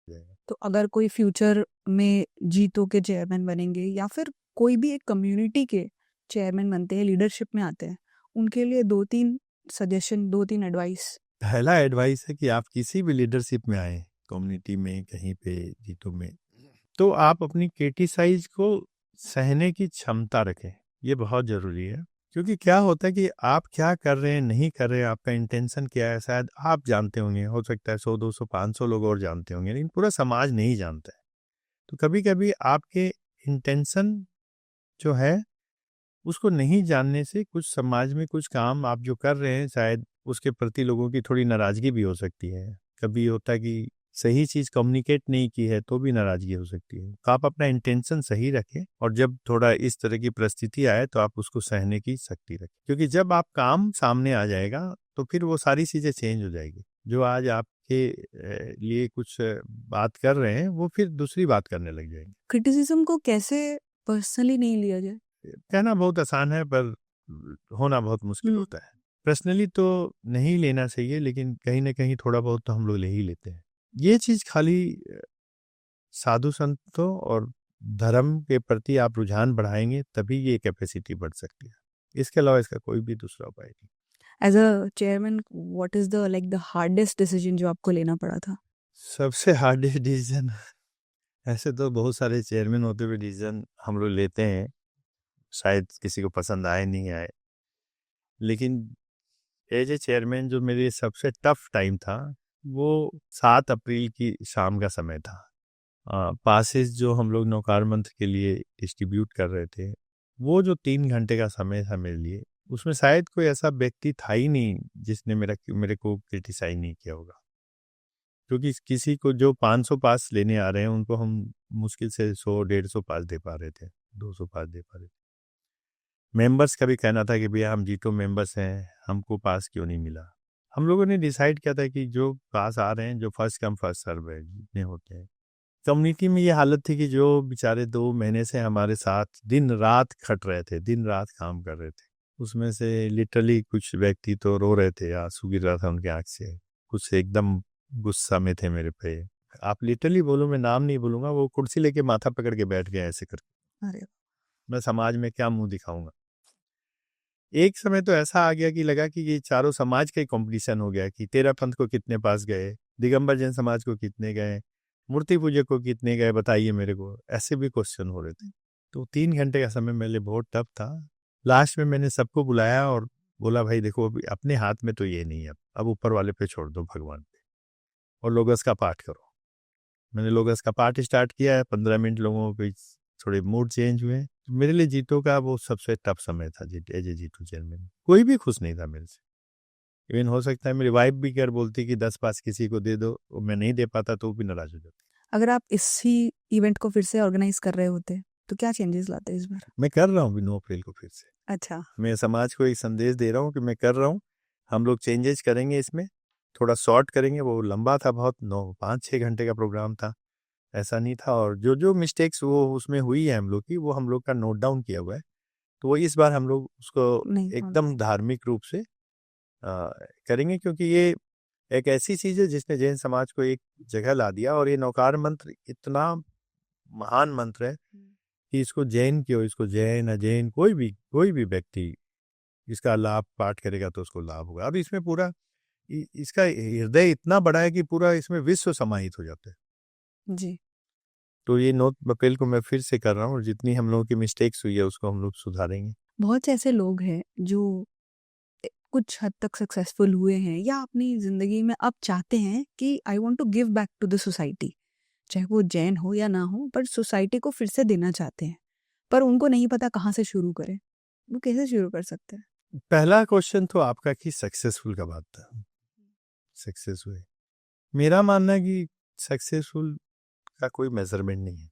जाएगा। तो अगर कोई फ्यूचर में जीतो के चेयरमैन बनेंगे या फिर कोई भी एक कम्युनिटी के चेयरमैन बनते हैं, लीडरशिप में आते हैं, उनके लिए 2-3 सजेशन, 2-3 एडवाइस। पहला एडवाइस है कि आप किसी भी लीडरशिप में आए, कम्युनिटी में, कहीं पे जीतो में, तो आप अपनी क्रिटिसाइज को सहने की क्षमता रखें। ये बहुत ज़रूरी है, क्योंकि क्या होता है कि आप क्या कर रहे हैं, नहीं कर रहे हैं, आपका इंटेंशन क्या है, शायद आप जानते होंगे, हो सकता है 100, 200, 500 लोग और जानते होंगे, लेकिन पूरा समाज नहीं जानता है। तो कभी कभी आपके इंटेंशन जो है उसको नहीं जानने से कुछ समाज में कुछ काम आप जो कर रहे हैं, शायद उसके प्रति लोगों की थोड़ी नाराजगी भी हो सकती है। कभी होता है कि सही चीज कम्युनिकेट नहीं की है तो भी नाराजगी हो सकती है। तो आप अपना इंटेंशन सही रखें, और जब थोड़ा इस तरह की परिस्थिति आए तो आप उसको सहने की शक्ति रखें, क्योंकि जब आप काम सामने आ जाएगा तो फिर वो सारी चीजें चेंज हो जाएगी। जो आज आपके लिए कुछ बात कर रहे हैं वो फिर दूसरी बात करने लग जाएंगे। क्रिटिसिज्म को कैसे पर्सनली नहीं लिया जाए? कहना बहुत आसान है पर होना बहुत मुश्किल होता है। पर्सनली तो नहीं लेना चाहिए, लेकिन कहीं ना कहीं थोड़ा बहुत तो हम लोग ले ही लेते हैं। ये चीज खाली साधु संतों और धर्म के प्रति आप रुझान बढ़ाएंगे तभी ये कैपेसिटी बढ़ सकती है। इसके अलावा इसका कोई भी दूसरा उपाय नहीं। As a chairman, what is the hardest decision जो आपको लेना पड़ा था? सबसे हार्डेस्ट डिसीजन, ऐसे तो बहुत सारे चेयरमैन होते हुए डिसीजन हम लोग लेते हैं, शायद किसी को पसंद आए नहीं आए, लेकिन एज ए चेयरमैन जो मेरे लिए सबसे टफ टाइम था वो 7 अप्रैल की शाम का समय था। पासेस जो हम लोग नौकार मंत्र के लिए डिस्ट्रीब्यूट कर रहे थे, वो जो 3 घंटे का समय था मेरे लिए, उसमें शायद कोई ऐसा व्यक्ति था ही नहीं जिसने मेरे को क्रिटिसाइज नहीं किया होगा। क्योंकि किसी को जो 500 पास लेने आ रहे हैं उनको हम मुश्किल से 100-150 पास दे पा रहे थे, 200 पास दे पा रहे थे। मेंबर्स का भी कहना था कि भैया हम जीतो मेंबर्स हैं, हमको पास क्यों नहीं मिला। हम लोगों ने डिसाइड किया था कि जो पास आ रहे हैं, जो फर्स्ट कम फर्स्ट सर्व है, जितने होते हैं। कम्युनिटी में ये हालत थी कि जो बेचारे 2 महीने से हमारे साथ दिन रात खट रहे थे, दिन रात काम कर रहे थे, उसमें से लिटरली कुछ व्यक्ति तो रो रहे थे, आंसू गिर रहा था उनके आंख से, कुछ एकदम गुस्सा में थे मेरे पे। आप लिटरली बोलो, मैं नाम नहीं बोलूंगा, वो कुर्सी लेके माथा पकड़ के बैठ गए ऐसे करके। अरे, मैं समाज में क्या मुंह दिखाऊंगा। एक समय तो ऐसा आ गया कि लगा कि ये चारों समाज का ही कंपटीशन हो गया कि तेरा पंथ को कितने पास गए, दिगंबर जैन समाज को कितने गए, मूर्ति पूजक को कितने गए, बताइए मेरे को, ऐसे भी क्वेश्चन हो रहे थे। तो 3 घंटे का समय मेरे लिए बहुत टफ था। लास्ट में मैंने सबको बुलाया और बोला भाई देखो, अभी अपने हाथ में तो ये नहीं है, अब ऊपर वाले पे छोड़ दो, भगवान पे, और लोगस का पाठ करो। मैंने लोगस का पाठ स्टार्ट किया है, 15 मिनट लोगों के थोड़े मूड चेंज हुए। तो मेरे लिए जीतो का वो सबसे टफ समय था। एज ए जीतू चेयरमैन कोई भी खुश नहीं था मेरे से। इवन हो सकता है मेरी वाइफ भी कर बोलती कि 10 पास किसी को दे दो, और मैं नहीं दे पाता तो वो भी नाराज हो जाती। अगर आप इसी इवेंट को फिर से ऑर्गेनाइज कर रहे होते तो क्या चेंजेस लाते इस बार? मैं कर रहा हूँ 9 अप्रैल को फिर से। अच्छा। मैं समाज को एक संदेश दे रहा हूँ कि मैं कर रहा हूँ, हम लोग चेंजेस करेंगे इसमें, थोड़ा शॉर्ट करेंगे। वो लंबा था बहुत, 5-6 घंटे का प्रोग्राम था, ऐसा नहीं था। और जो जो मिस्टेक्स वो उसमें हुई है हम लोग की, वो हम लोग का नोट डाउन किया हुआ है। तो वो इस बार हम लोग उसको नहीं, एकदम धार्मिक रूप से करेंगे, क्योंकि ये एक ऐसी चीज है जिसने जैन समाज को एक जगह ला दिया। और ये नौकार मंत्र इतना महान मंत्र है कि इसको जैन क्यों, इसको जैन अजैन कोई भी व्यक्ति इसका लाभ पाठ करेगा तो उसको लाभ होगा। अब इसमें पूरा इसका हृदय इतना बड़ा है कि पूरा इसमें विश्व समाहित हो जाता है। जी। तो ये 9 अप्रैल को मैं फिर से कर रहा हूँ, और जितनी हम लोगों की मिस्टेक्स हुई है उसको हम लोग सुधारेंगे। बहुत से ऐसे लोग हैं जो कुछ हद तक सक्सेसफुल हुए हैं या अपनी ज़िंदगी में अब चाहते हैं कि I want to give back to the society, चाहे वो जैन हो या ना हो, पर सोसाइटी को फिर से देना चाहते हैं, पर उनको नहीं पता कहाँ से शुरू करें। वो कैसे शुरू कर सकते हैं? पहला क्वेश्चन तो आपका कि सक्सेसफुल का बात था, सक्सेस हुए। मेरा मानना है कि सक्सेसफुल का कोई मेजरमेंट नहीं है।